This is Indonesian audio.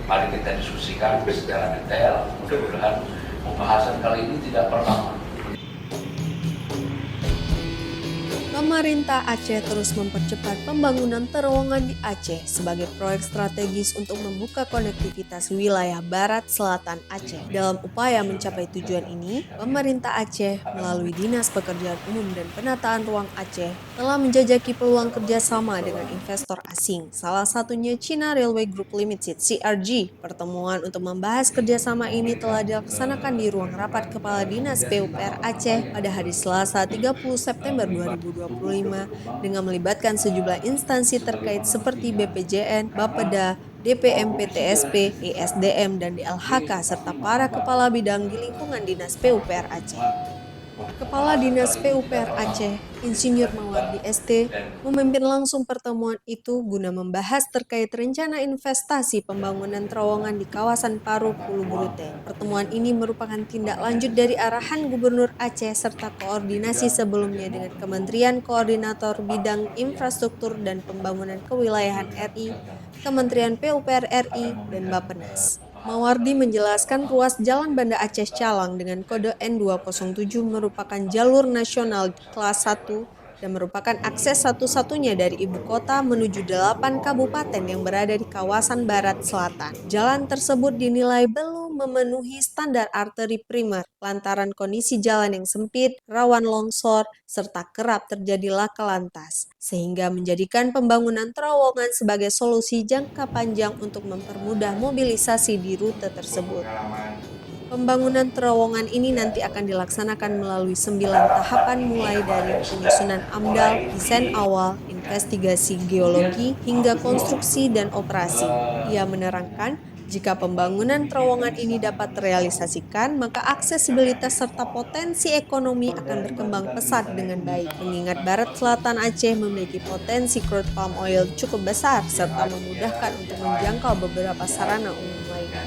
Mari kita diskusikan secara detail. Mudah-mudahan pembahasan kali ini tidak pertama. Pemerintah Aceh terus mempercepat pembangunan terowongan di Aceh sebagai proyek strategis untuk membuka konektivitas wilayah barat selatan Aceh. Dalam upaya mencapai tujuan ini, pemerintah Aceh melalui Dinas Pekerjaan Umum dan Penataan Ruang Aceh telah menjajaki peluang kerjasama dengan investor asing, salah satunya China Railway Group Limited (CRG). Pertemuan untuk membahas kerjasama ini telah dilaksanakan di ruang rapat Kepala Dinas PUPR Aceh pada hari Selasa 30 September 2025 dengan melibatkan sejumlah instansi terkait seperti BPJN, Bapeda, DPM PTSP, ESDM, dan DLHK serta para kepala bidang di lingkungan Dinas PUPR Aceh. Kepala Dinas PUPR Aceh, Insinyur Mawardi ST, memimpin langsung pertemuan itu guna membahas terkait rencana investasi pembangunan terowongan di kawasan Paruk, Hulu Burute. Pertemuan ini merupakan tindak lanjut dari arahan Gubernur Aceh serta koordinasi sebelumnya dengan Kementerian Koordinator Bidang Infrastruktur dan Pembangunan Kewilayahan RI, Kementerian PUPR RI, dan Bappenas. Mawardi menjelaskan ruas Jalan Banda Aceh Calang dengan kode N207 merupakan jalur nasional kelas 1 dan merupakan akses satu-satunya dari ibu kota menuju 8 kabupaten yang berada di kawasan barat selatan. Jalan tersebut dinilai belum memenuhi standar arteri primer lantaran kondisi jalan yang sempit, rawan longsor, serta kerap terjadi laka lantas, sehingga menjadikan pembangunan terowongan sebagai solusi jangka panjang untuk mempermudah mobilisasi di rute tersebut. Pembangunan terowongan ini nanti akan dilaksanakan melalui 9 tahapan mulai dari penyusunan AMDAL, desain awal, investigasi geologi, hingga konstruksi dan operasi. Ia menerangkan, jika pembangunan terowongan ini dapat terrealisasikan, maka aksesibilitas serta potensi ekonomi akan berkembang pesat dengan baik, mengingat Barat Selatan Aceh memiliki potensi crude palm oil cukup besar serta memudahkan untuk menjangkau beberapa sarana umum lainnya.